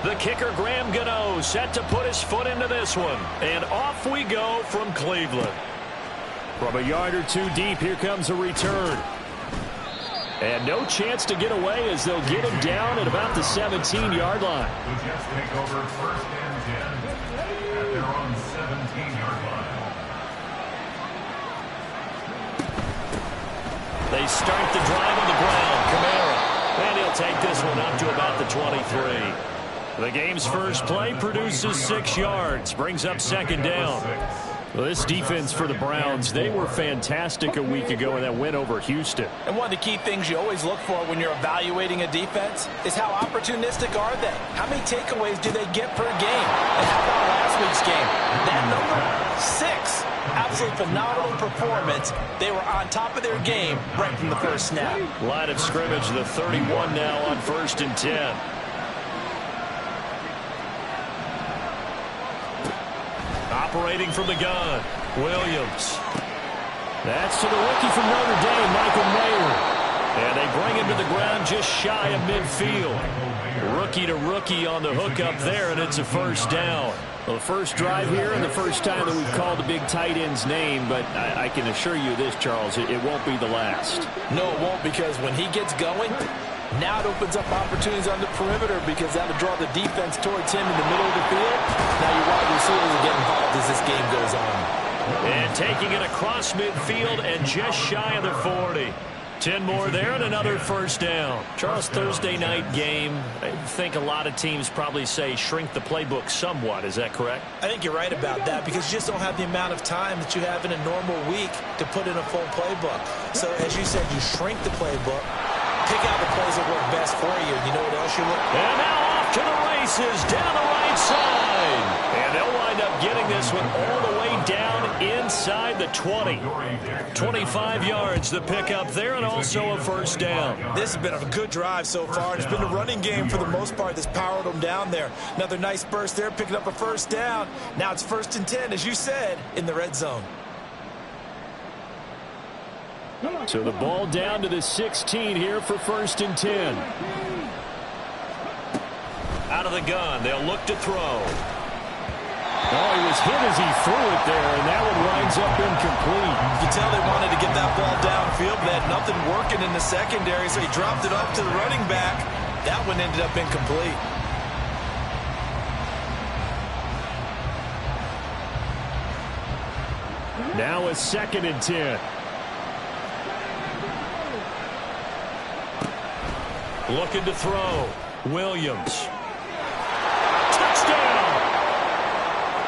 The kicker, Graham Gano, set to put his foot into this one. And off we go from Cleveland. From a yard or two deep, here comes a return. And no chance to get away as they'll get him down at about the 17-yard line. The Jets take over 1st and 10 at their own 17-yard line. They start the drive on the ground. Kamara. And he'll take this one up to about the 23. The game's first play produces 6 yards. Brings up 2nd down. Well, this defense for the Browns, they were fantastic a week ago in that win over Houston. And one of the key things you always look for when you're evaluating a defense is how opportunistic are they? How many takeaways do they get per game? And how about last week's game? That number, 6. Absolutely phenomenal performance. They were on top of their game right from the first snap. Line of scrimmage, the 31 now on 1st and 10. Operating from the gun, Williams. That's to the rookie from Notre Dame, Michael Mayer. And they bring him to the ground just shy of midfield. Rookie to rookie on the hook up there, and it's a 1st down. Well, the first drive here and the first time that we've called the big tight end's name, but I can assure you this, Charles, it won't be the last. No, it won't, because when he gets going, now it opens up opportunities on the perimeter because that'll draw the defense towards him in the middle of the field. Now your wide receivers will get involved as this game goes on. And taking it across midfield and just shy of the 40. 10 more there and another 1st down. Charles, Thursday night game, I think a lot of teams probably say shrink the playbook somewhat. Is that correct? I think you're right about that because you just don't have the amount of time that you have in a normal week to put in a full playbook. So as you said, you shrink the playbook. Pick out the plays that work best for you. You know what else you look for? And now off to the races down the right side. And they'll wind up getting this one all the way down inside the 20. 25 yards the pick up there and also a 1st down. This has been a good drive so far. It's been a running game for the most part that's powered them down there. Another nice burst there, picking up a 1st down. Now it's 1st and 10, as you said, in the red zone. So the ball down to the 16 here for 1st and 10. Out of the gun, they'll look to throw. Oh, he was hit as he threw it there, and that one winds up incomplete. You can tell they wanted to get that ball downfield, but they had nothing working in the secondary, so he dropped it off to the running back. That one ended up incomplete. Now a 2nd and 10. Looking to throw. Williams. Touchdown!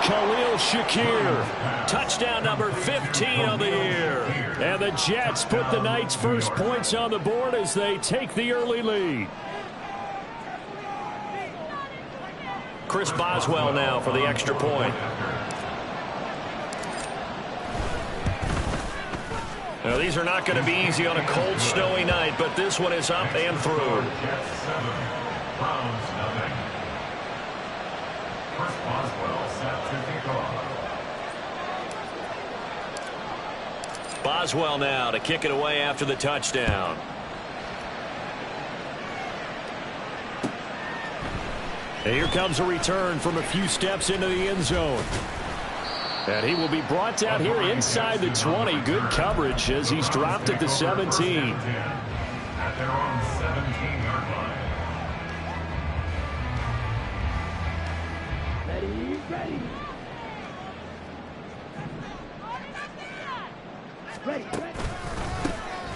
Khalil Shakir. Touchdown number 15 of the year. And the Jets put the Knights' first points on the board as they take the early lead. Chris Boswell now for the extra point. Now, these are not going to be easy on a cold, snowy night, but this one is up and through. Boswell now to kick it away after the touchdown. And here comes a return from a few steps into the end zone. And he will be brought down here inside the 20. Good coverage as he's dropped at the 17. At their own 17-yard line.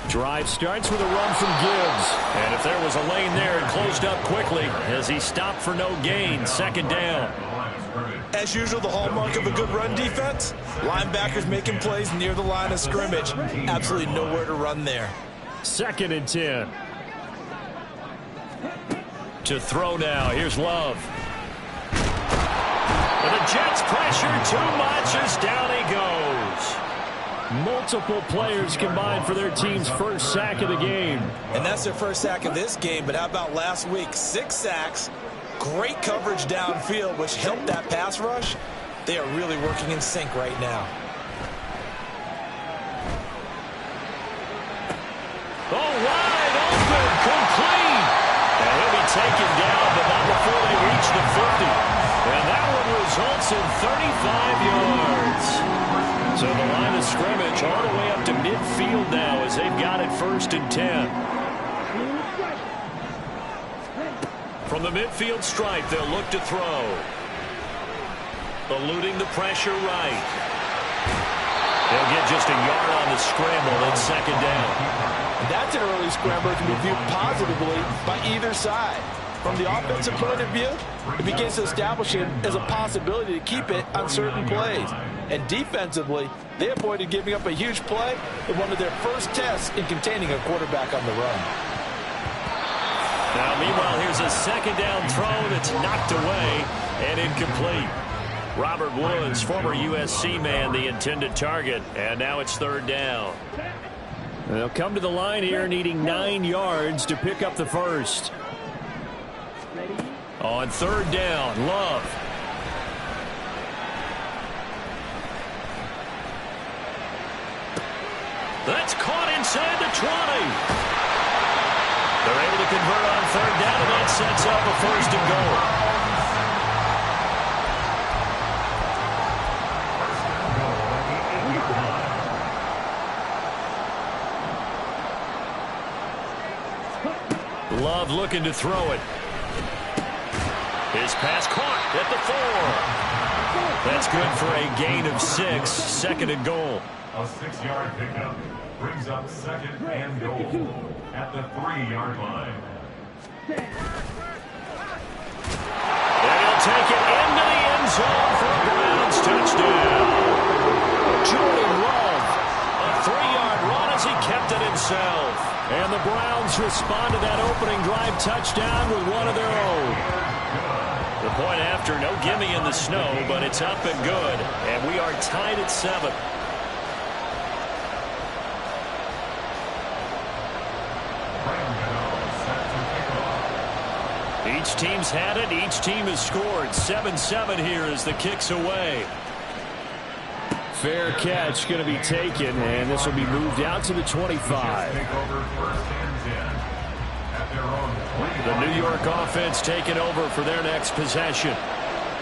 Drive starts with a run from Gibbs. And if there was a lane there, it closed up quickly as he stopped for no gain. 2nd down. As usual, the hallmark of a good run defense, linebackers making plays near the line of scrimmage. Absolutely nowhere to run there. 2nd and 10. To throw now. Here's Love. And the Jets pressure too much as down he goes. Multiple players combined for their team's first sack of the game. And that's their first sack of this game, but how about last week? 6 sacks. Great coverage downfield, which helped that pass rush. They are really working in sync right now. Oh, wide open, complete. And he'll be taken down, but not before they reach the impressive 35 yards. So the line of scrimmage all the way up to midfield now as they've got it 1st and 10. From the midfield stripe, they'll look to throw. Eluding the pressure right. They'll get just a yard on the scramble at 2nd down. That's an early scramble that can be viewed positively by either side. From the offensive point of view, it begins to establish it as a possibility to keep it on certain plays. And defensively, they avoided giving up a huge play in one of their first tests in containing a quarterback on the run. Now, meanwhile, here's a 2nd down throw that's knocked away and incomplete. Robert Woods, former USC man, the intended target, and now it's 3rd down. They'll come to the line here needing 9 yards to pick up the first. On 3rd down, Love. That's caught inside the 20. They're able to convert on 3rd down, and that sets up a 1st and goal. Love looking to throw it. His pass caught at the 4. That's good for a gain of 6. 2nd and goal. A 6-yard pickup brings up 2nd and goal at the 3-yard line. And he'll take it into the end zone for a Browns touchdown. Jordan Love, a 3-yard run as he kept it himself. And the Browns respond to that opening drive touchdown with one of their own. The point after, no gimme in the snow, but it's up and good. And we are tied at 7. Each team's had it. Each team has scored. 7-7 here as the kick's away. Fair catch going to be taken, and this will be moved out to the 25. The New York offense taking over for their next possession.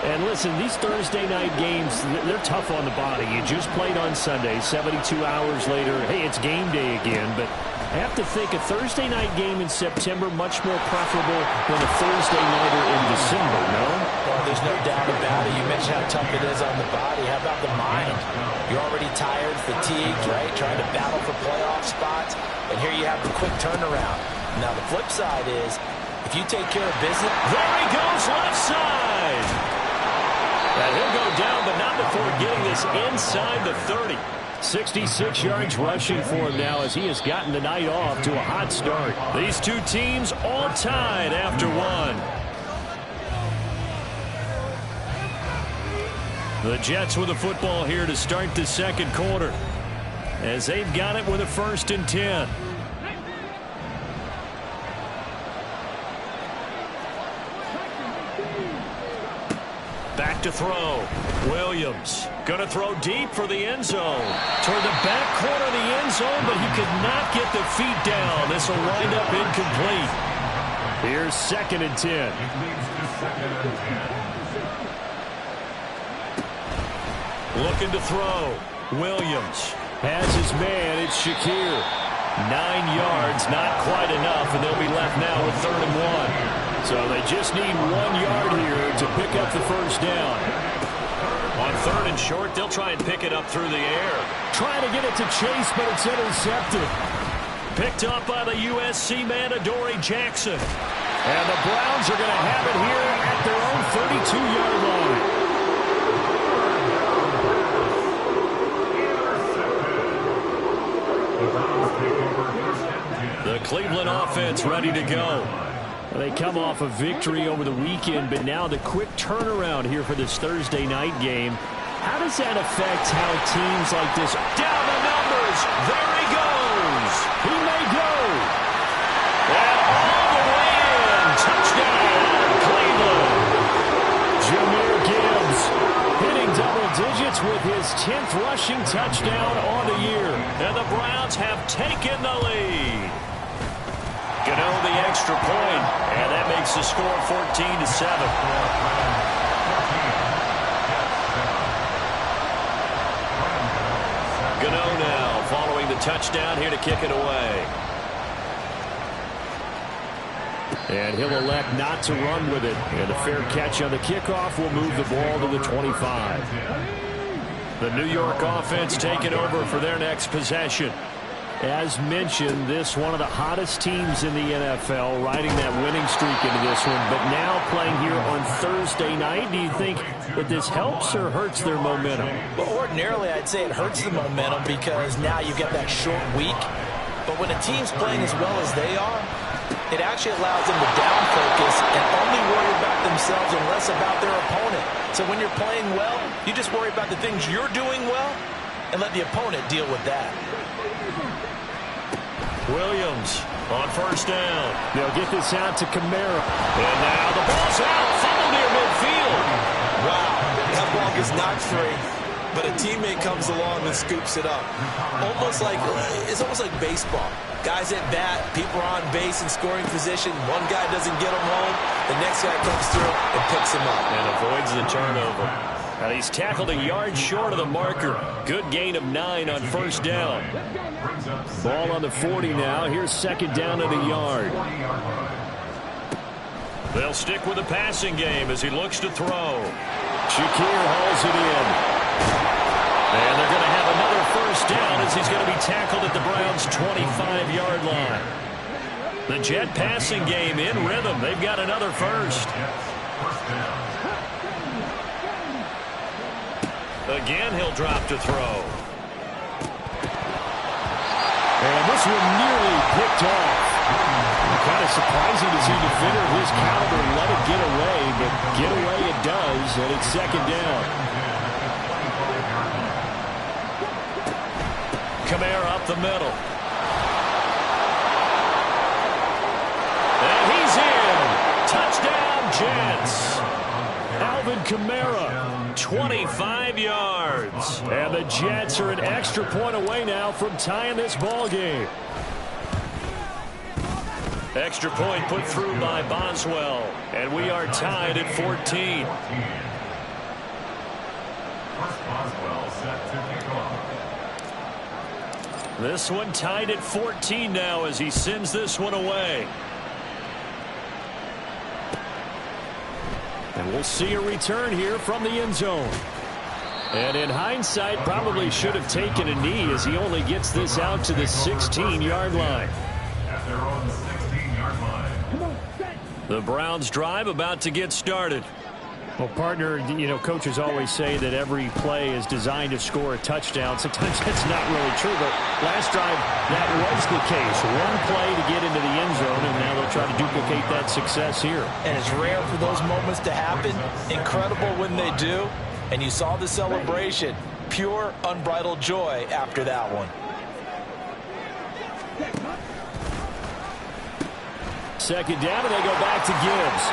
And listen, these Thursday night games, they're tough on the body. You just played on Sunday, 72 hours later. Hey, it's game day again, but I have to think a Thursday night game in September much more preferable than a Thursday nighter in December, no? Well, there's no doubt about it. You mentioned how tough it is on the body. How about the mind? You're already tired, fatigued, right? Trying to battle for playoff spots. And here you have the quick turnaround. Now, the flip side is, if you take care of business... There he goes, left side! And he'll go down, but not before getting this inside the 30. 66 yards rushing for him now as he has gotten the night off to a hot start. These two teams all tied after one. The Jets with the football here to start the 2nd quarter as they've got it with a 1st and 10. Back to throw. Williams going to throw deep for the end zone. Toward the back corner of the end zone, but he could not get the feet down. This will wind up incomplete. Here's 2nd and 10. Looking to throw. Williams has his man. It's Shakir. 9 yards, not quite enough, and they'll be left now with 3rd and 1. So they just need 1 yard here to pick up the 1st down. On 3rd and short, they'll try and pick it up through the air. Trying to get it to Chase, but it's intercepted. Picked up by the USC man, Adoree Jackson. And the Browns are going to have it here at their own 32-yard line. The Cleveland offense ready to go. They come off a victory over the weekend, but now the quick turnaround here for this Thursday night game. How does that affect how teams like this... Down the numbers! There he goes! He may go! And all the way in! Touchdown, Cleveland! Jahmyr Gibbs hitting double digits with his 10th rushing touchdown on the year. And the Browns have taken the lead. Gano the extra point, and that makes the score 14-7. touchdown here to kick it away. And he'll elect not to run with it. And a fair catch on the kickoff will move the ball to the 25. The New York offense taking over for their next possession. As mentioned, this one of the hottest teams in the NFL, riding that winning streak into this one, but now playing here on Thursday night. Do you think that this helps or hurts their momentum? Well, ordinarily, I'd say it hurts the momentum because now you get that short week. But when a team's playing as well as they are, it actually allows them to down focus and only worry about themselves and less about their opponent. So when you're playing well, you just worry about the things you're doing well and let the opponent deal with that. Williams on first down. They'll get this out to Kamara. And now the ball's out. Fumble near midfield. Wow, that ball gets knocked free, but a teammate comes along and scoops it up. It's almost like baseball. Guys at bat, people are on base in scoring position. One guy doesn't get him home. The next guy comes through and picks him up. And avoids the turnover. Now he's tackled a yard short of the marker. Good gain of 9 on first down. Ball on the 40 now. Here's second down at a yard. They'll stick with the passing game as he looks to throw. Shakir hauls it in. And they're going to have another first down as he's going to be tackled at the Browns' 25-yard line. The Jet passing game in rhythm. They've got another first. Again, he'll drop to throw. And this one nearly picked off. Kind of surprising to see a defender of his caliber let it get away, but get away it does, and it's second down. Kamara up the middle. And he's in. Touchdown, Jets. Alvin Kamara, 25 yards. And the Jets are an extra point away now from tying this ball game. Extra point put through by Boswell. And we are tied at 14. Boswell set to kick off. This one tied at 14 now as he sends this one away. And we'll see a return here from the end zone. And in hindsight, probably should have taken a knee as he only gets this out to the 16-yard line. At their own 16-yard line. The Browns drive about to get started. Well, partner, you know, coaches always say that every play is designed to score a touchdown. Sometimes that's not really true, but last drive, that was the case. One play to get into the end zone, and now they'll try to duplicate that success here. And it's rare for those moments to happen. Incredible when they do. And you saw the celebration. Pure, unbridled joy after that one. Second down, and they go back to Gibbs.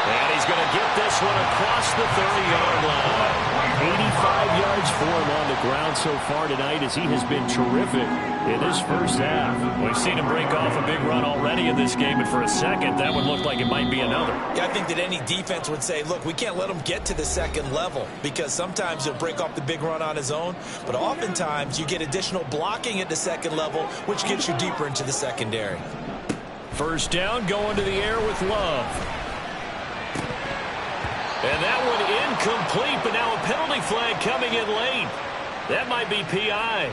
And he's going to get this one across the 30-yard line. 85 yards for him on the ground so far tonight as he has been terrific in this first half. We've seen him break off a big run already in this game, and for a second, that one looked like it might be another. Yeah, I think that any defense would say, look, we can't let him get to the second level because sometimes he'll break off the big run on his own, but oftentimes you get additional blocking at the second level, which gets you deeper into the secondary. First down, going to the air with Love. And that one incomplete, but now a penalty flag coming in late. That might be PI.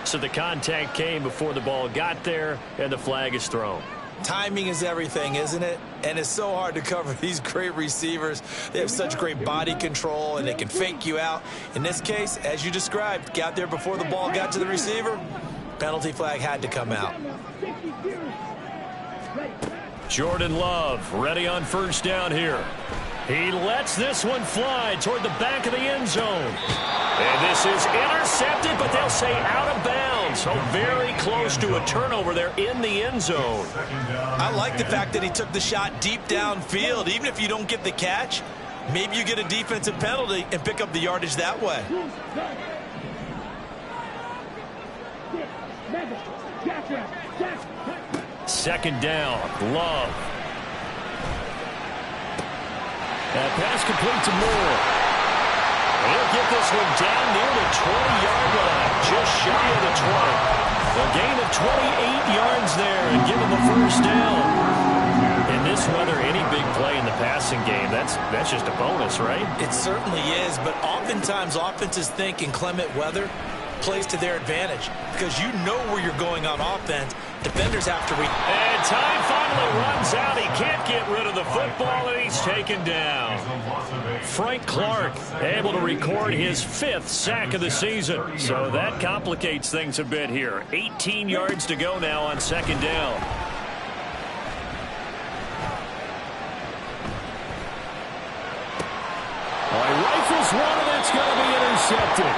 So the contact came before the ball got there, and the flag is thrown. Timing is everything, isn't it? And it's so hard to cover these great receivers. They have such great body control, and they can fake you out. In this case, as you described, got there before the ball got to the receiver. Penalty flag had to come out. Jordan Love ready on first down here. He lets this one fly toward the back of the end zone. And this is intercepted, but they'll say out of bounds. So very close to a turnover there in the end zone. I like the fact that he took the shot deep downfield. Even if you don't get the catch, maybe you get a defensive penalty and pick up the yardage that way. Second down, Love. That pass complete to Moore. He'll get this one down near the 20-yard line, just shy of the 20. A gain of 28 yards there and give him the first down. In this weather, any big play in the passing game, that's just a bonus, right? It certainly is, but oftentimes offenses think in clement weather plays to their advantage because you know where you're going on offense. Defenders have to and time finally runs out. He can't get rid of the football, and he's taken down. Frank Clark able to record his 5th sack of the season. So that complicates things a bit here. 18 yards to go now on 2nd down. He rifles one, and it's going to be intercepted.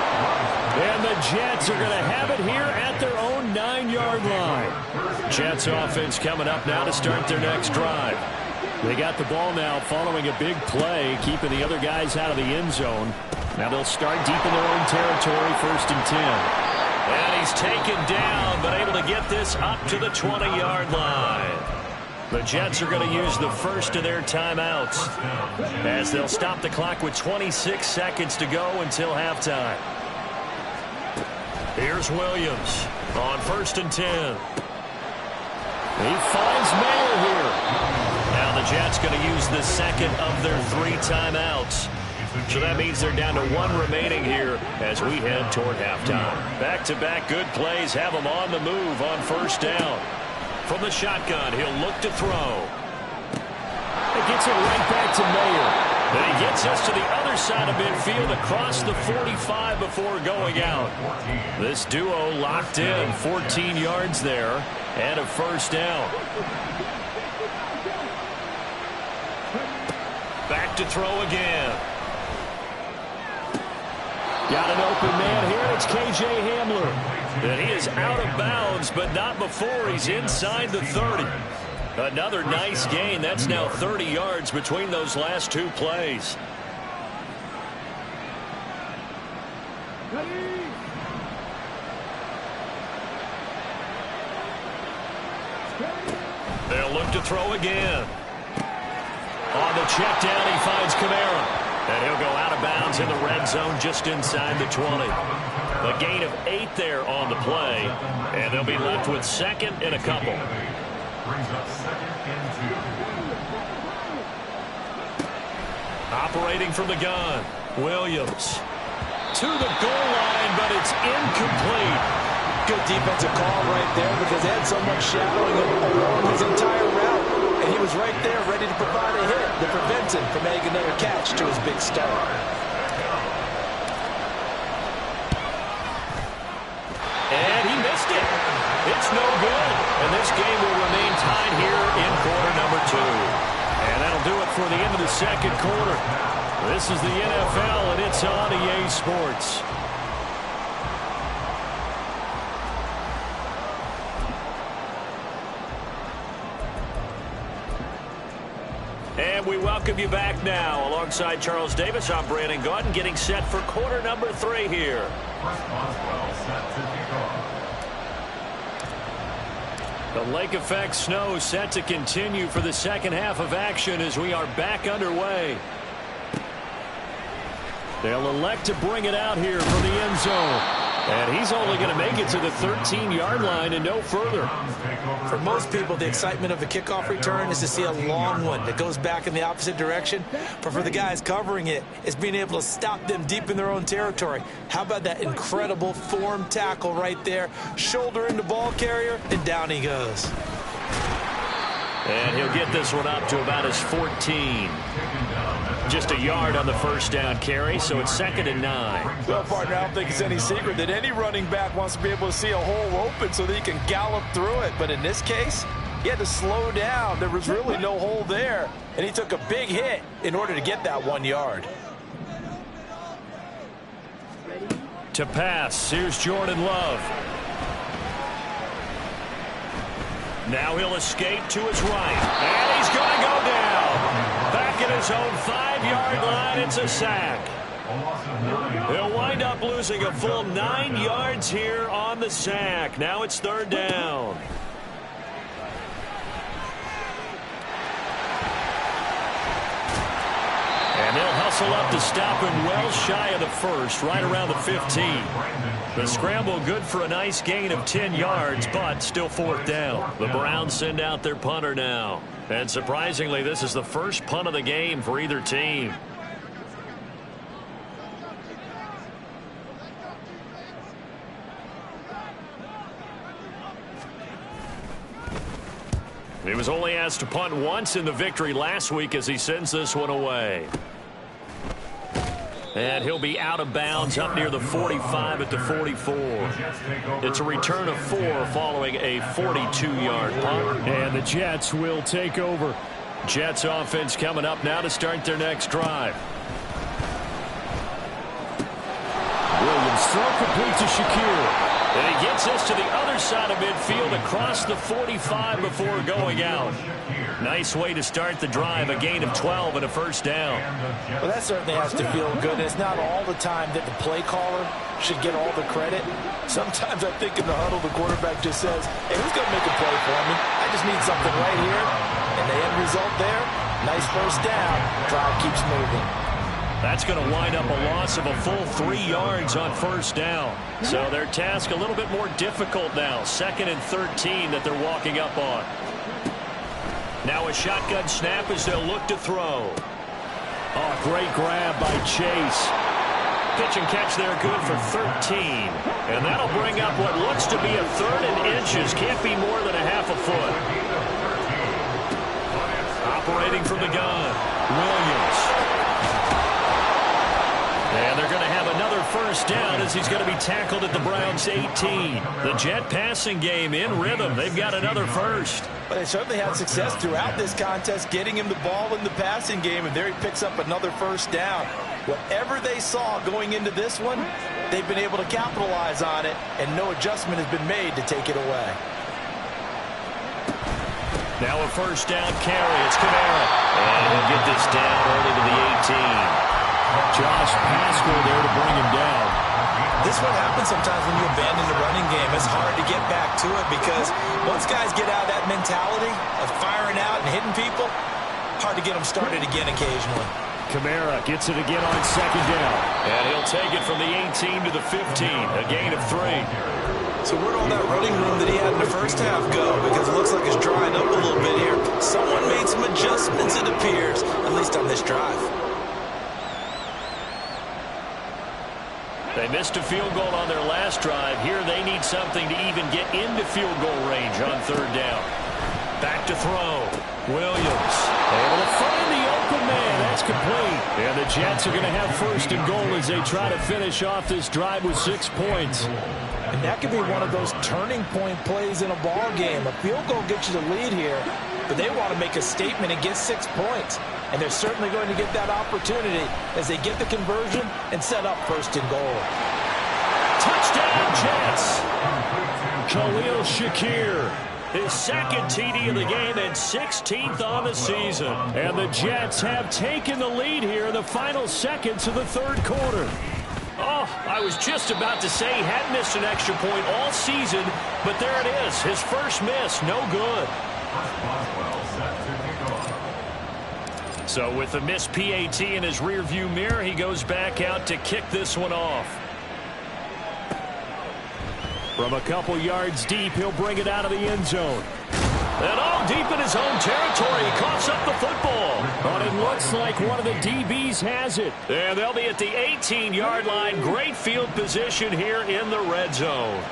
And the Jets are going to have it here at their own 9-yard line. Jets offense coming up now to start their next drive. They got the ball now following a big play, keeping the other guys out of the end zone. Now they'll start deep in their own territory, 1st and 10. And he's taken down, but able to get this up to the 20-yard line. The Jets are going to use the first of their timeouts as they'll stop the clock with 26 seconds to go until halftime. Here's Williams on 1st and 10. He finds Mayer here. Now the Jets going to use the second of their 3 timeouts. So that means they're down to 1 remaining here as we head toward halftime. Back-to-back good plays have them on the move on 1st down. From the shotgun, he'll look to throw. It gets it right back to Mayer. And he gets us to the other side of midfield across the 45 before going out. This duo locked in, 14 yards there, and a 1st down. Back to throw again. Got an open man here, and it's K.J. Hamler. And he is out of bounds, but not before he's inside the 30. Another nice gain. That's now 30 yards between those last 2 plays. They'll look to throw again. On the check down, he finds Kamara. And he'll go out of bounds in the red zone just inside the 20. A gain of 8 there on the play. And they'll be left with 2nd and a couple. Brings up 2nd and 2. Operating from the gun, Williams. To the goal line, but it's incomplete. Good defensive call right there because they had so much shadowing along his entire route. And he was right there ready to provide a hit that prevents him from making another catch to his big start. And he missed it. It's no good. And this game will remain tied here in quarter number 2. And that'll do it for the end of the 2nd quarter. This is the NFL, and it's on EA Sports. And we welcome you back now. Alongside Charles Davis, I'm Brandon Gaudin, getting set for quarter number 3 here. The lake effect snow set to continue for the 2nd half of action as we are back underway. They'll elect to bring it out here from the end zone. And he's only going to make it to the 13-yard line and no further. For most people, the excitement of the kickoff return is to see a long one that goes back in the opposite direction. But for the guys covering it, it's being able to stop them deep in their own territory. How about that incredible form tackle right there? Shoulder into ball carrier, and down he goes. And he'll get this one up to about his 14. Just a yard on the 1st down carry, so it's 2nd and 9. Well, partner, I don't think it's any secret that any running back wants to be able to see a hole open so that he can gallop through it. But in this case, he had to slow down. There was really no hole there, and he took a big hit in order to get that 1 yard. To pass, here's Jordan Love. Now he'll escape to his right, and he's going to go down. Back at his own 5-yard line, it's a sack. He'll wind up losing a full 9 yards here on the sack. Now it's 3rd down. And they'll muscle up to stop him well shy of the first, right around the 15. The scramble good for a nice gain of 10 yards, but still fourth down. The Browns send out their punter now. And surprisingly, this is the first punt of the game for either team. He was only asked to punt once in the victory last week as he sends this one away. And he'll be out of bounds up near the 45 at the 44. It's a return of 4 following a 42-yard punt. And the Jets will take over. Jets offense coming up now to start their next drive. Williams throw complete to Shakir. And he gets this to the other side of midfield across the 45 before going out. Nice way to start the drive, a gain of 12 and a first down. Well, that certainly has to feel good. It's not all the time that the play caller should get all the credit. Sometimes I think in the huddle, the quarterback just says, hey, who's going to make a play for me? I just need something right here. And the end result there, nice first down. Drive keeps moving. That's going to wind up a loss of a full 3 yards on first down. So their task a little bit more difficult now. 2nd and 13 that they're walking up on. Now a shotgun snap as they'll look to throw. Oh, great grab by Chase. Pitch and catch there good for 13. And that'll bring up what looks to be a 3rd and inches. Can't be more than a half a foot. Operating from the gun, Williams. And they're going to have another first down as he's going to be tackled at the Browns' 18. The Jet passing game in rhythm. They've got another first. But they certainly had success throughout this contest getting him the ball in the passing game, and there he picks up another first down. Whatever they saw going into this one, they've been able to capitalize on it, and no adjustment has been made to take it away. Now a first down carry. It's Kamara. And he'll get this down early to the 18. Josh Pascal there to bring him down. This is what happens sometimes when you abandon the running game. It's hard to get back to it because once guys get out of that mentality of firing out and hitting people, hard to get them started again occasionally. Kamara gets it again on second down. And he'll take it from the 18 to the 15, a gain of 3. So where'd all that running room that he had in the first half go? Because it looks like it's drying up a little bit here. Someone made some adjustments, it appears, at least on this drive. They missed a field goal on their last drive. Here they need something to even get into field goal range on 3rd down. Back to throw. Williams able to find the open man. That's complete. And the Jets are going to have 1st and goal as they try to finish off this drive with 6 points. And that could be one of those turning point plays in a ball game. A field goal gets you the lead here, but they want to make a statement and get 6 points. And they're certainly going to get that opportunity as they get the conversion and set up 1st and goal. Touchdown, Jets. Khalil Shakir, his 2nd TD of the game and 16th on the season. And the Jets have taken the lead here in the final seconds of the 3rd quarter. Oh, I was just about to say he hadn't missed an extra point all season, but there it is. His first miss, no good. So with the missed PAT in his rearview mirror, he goes back out to kick this one off. From a couple yards deep, he'll bring it out of the end zone. And all deep in his own territory, he coughs up the football. But it looks like one of the DBs has it. And they'll be at the 18-yard line. Great field position here in the red zone.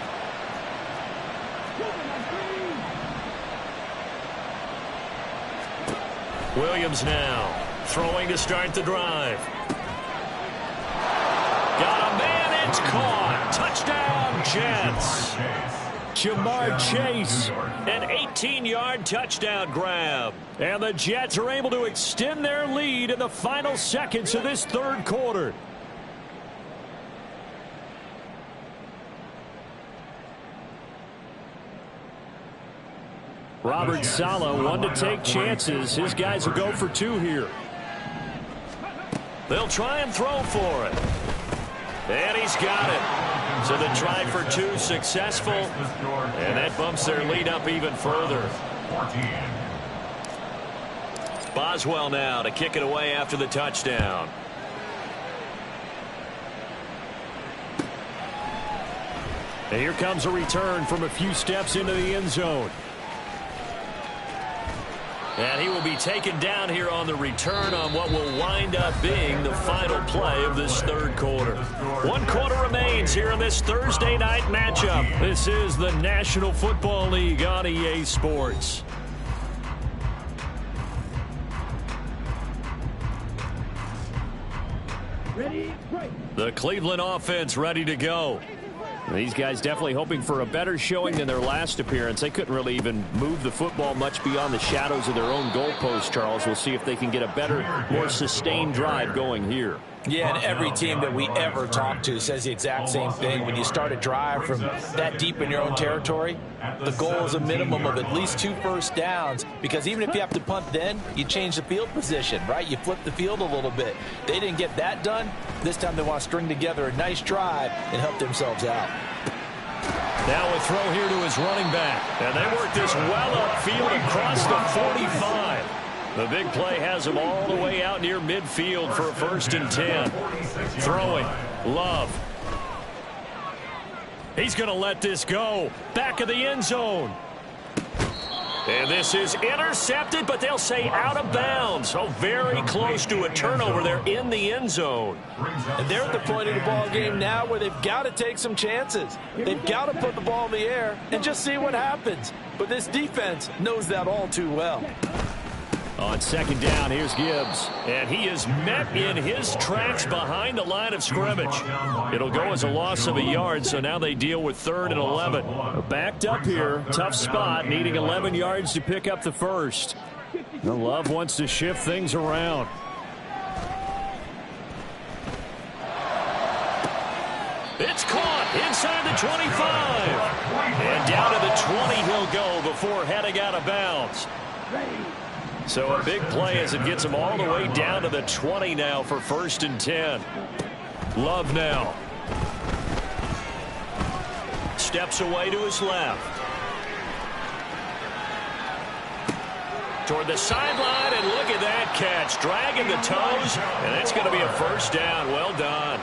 Williams now throwing to start the drive. Got a man, it's caught. Touchdown, Jets. Jamar Chase, an 18-yard touchdown grab. And the Jets are able to extend their lead in the final seconds of this 3rd quarter. Robert Saleh, one to take chances. His guys will go for 2 here. They'll try and throw for it. And he's got it. So the try for 2 successful. And that bumps their lead up even further. Boswell now to kick it away after the touchdown. And here comes a return from a few steps into the end zone. And he will be taken down here on the return on what will wind up being the final play of this third quarter. 1 quarter remains here in this Thursday night matchup. This is the National Football League on EA Sports. The Cleveland offense ready to go. These guys definitely hoping for a better showing than their last appearance. They couldn't really even move the football much beyond the shadows of their own goalpost, Charles. We'll see if they can get a better, more sustained drive going here. Yeah, and every team that we ever talk to says the exact same thing. When you start a drive from that deep in your own territory, the goal is a minimum of at least 2 first downs, because even if you have to punt then, you change the field position, right? You flip the field a little bit. They didn't get that done. This time they want to string together a nice drive and help themselves out. Now a throw here to his running back. And they work this well upfield across the 45. The big play has him all the way out near midfield for a 1st and 10. Throwing. Love. He's going to let this go. Back of the end zone. And this is intercepted, but they'll say out of bounds. So very close to a turnover there in the end zone. And they're at the point of the ball game now where they've got to take some chances. They've got to put the ball in the air and just see what happens. But this defense knows that all too well. On 2nd down, here's Gibbs. And he is met in his tracks behind the line of scrimmage. It'll go as a loss of a yard, so now they deal with 3rd and 11. Backed up here, tough spot, needing 11 yards to pick up the first. The Love wants to shift things around. It's caught inside the 25. And down to the 20 he'll go before heading out of bounds. So a big play as it gets him all the way down to the 20 now for 1st and 10. Love now. Steps away to his left. Toward the sideline, and look at that catch. Dragging the toes, and it's going to be a 1st down. Well done.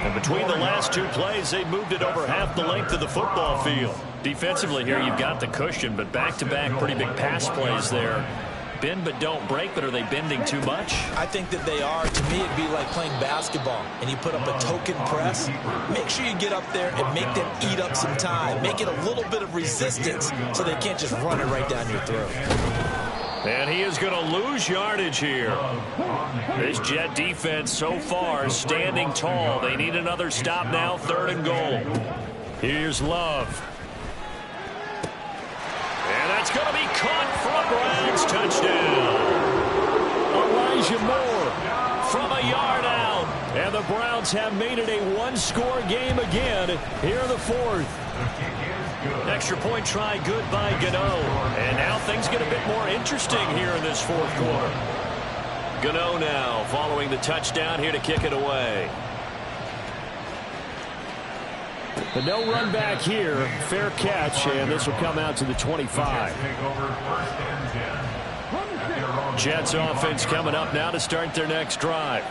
And between the last 2 plays, they moved it over half the length of the football field. Defensively here, you've got the cushion, but back-to-back pretty big pass plays there. Bend but don't break, but are they bending too much? I think that they are. To me, it'd be like playing basketball, and you put up a token press. Make sure you get up there and make them eat up some time. Make it a little bit of resistance so they can't just run it right down your throat. And he is going to lose yardage here. This Jet defense so far standing tall. They need another stop now, 3rd and goal. Here's Love. And that's going to be caught for a Browns touchdown. Elijah Moore from a yard out. And the Browns have made it a 1-score game again here in the 4th. Extra point try good by Gano. And now things get a bit more interesting here in this 4th quarter. Gano now following the touchdown here to kick it away. But no run back here. Fair catch, and this will come out to the 25. Jets offense coming up now to start their next drive.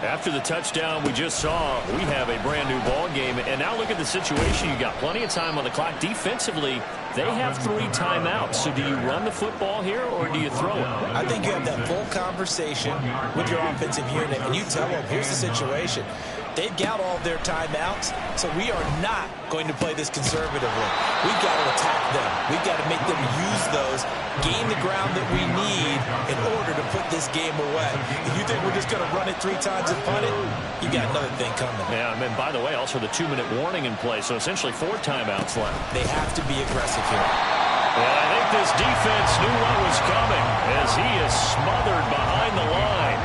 After the touchdown we just saw, we have a brand new ball game. And now look at the situation. You got plenty of time on the clock. Defensively, they have 3 timeouts. So do you run the football here or do you throw it? I think you have that full conversation with your offensive unit, and you tell them, here's the situation. They've got all their timeouts, so we are not going to play this conservatively. We've got to attack them. We've got to make them use those, gain the ground that we need in order to put this game away. If you think we're just going to run it 3 times and punt it, you got another thing coming. Yeah, and by the way, also the 2-minute warning in play, so essentially 4 timeouts left. They have to be aggressive here. And I think this defense knew what was coming as he is smothered behind the line.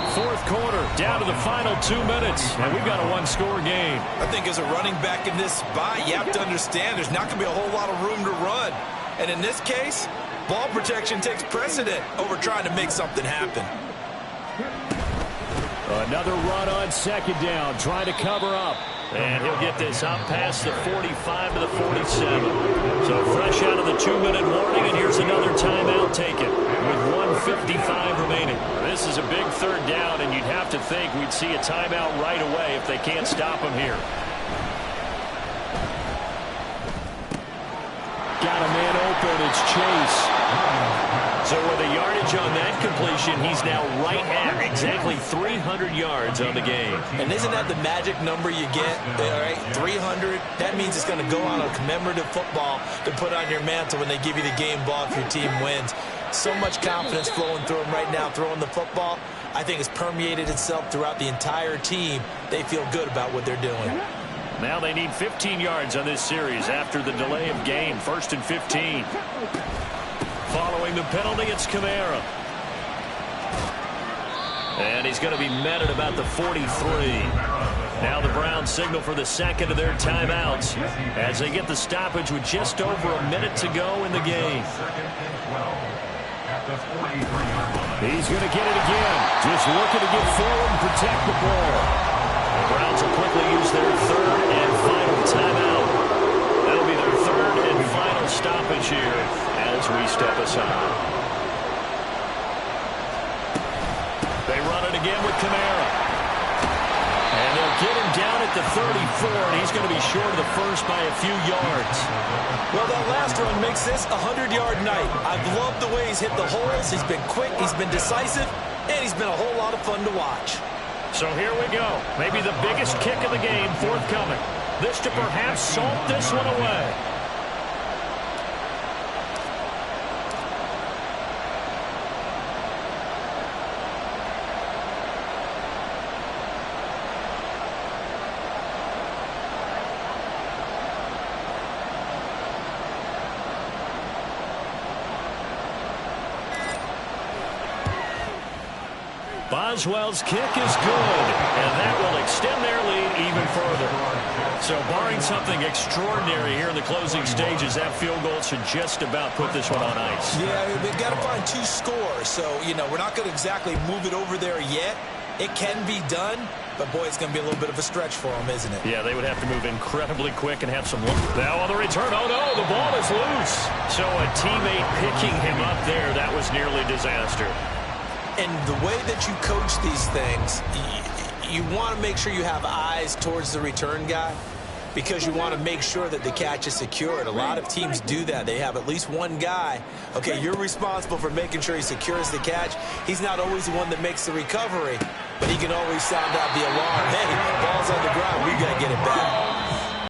4th quarter, down to the final 2 minutes, and we've got a 1-score game. I think as a running back in this spot, you have to understand there's not going to be a whole lot of room to run. And in this case, ball protection takes precedent over trying to make something happen. Another run on 2nd down, trying to cover up. And he'll get this up past the 45 to the 47. So fresh out of the 2-minute warning, and here's another timeout taken with 1:55 remaining. This is a big 3rd down, and you'd have to think we'd see a timeout right away if they can't stop him here. open. It's Chase. So with a yardage on that completion, he's now right at exactly 300 yards on the game. And isn't that the magic number you get? All right, 300. That means it's going to go on a commemorative football to put on your mantle when they give you the game ball if your team wins. So much confidence flowing through him right now, throwing the football. I think it's permeated itself throughout the entire team. They feel good about what they're doing. Now they need 15 yards on this series after the delay of game. 1st and 15. Following the penalty, it's Kamara. And he's going to be met at about the 43. Now the Browns signal for the second of their timeouts as they get the stoppage with just over a minute to go in the game. He's going to get it again. Just looking to get forward and protect the ball. The Browns will quickly use their third and final timeout. That'll be their third and final stoppage here as we step aside. They run it again with Kamara. And they'll get him down at the 34, and he's going to be short of the first by a few yards. Well, that last run makes this a 100-yard night. I've loved the way he's hit the holes. He's been quick, he's been decisive, and he's been a whole lot of fun to watch. So here we go. Maybe the biggest kick of the game forthcoming. This to perhaps salt this one away. Boswell's kick is good, and that will extend their lead even further. So barring something extraordinary here in the closing stages, that field goal should just about put this one on ice. Yeah, we've got to find 2 scores. So, we're not going to exactly move it over there yet. It can be done, but, boy, it's going to be a little bit of a stretch for them, isn't it? Yeah, they would have to move incredibly quick and have some luck. Now on the return, oh, no, the ball is loose. So a teammate picking him up there, that was nearly disaster. And the way that you coach these things, you want to make sure you have eyes towards the return guy because you want to make sure that the catch is secured. A lot of teams do that. They have at least one guy. Okay, you're responsible for making sure he secures the catch. He's not always the one that makes the recovery, but he can always sound out the alarm. Hey, ball's on the ground. We got to get it back.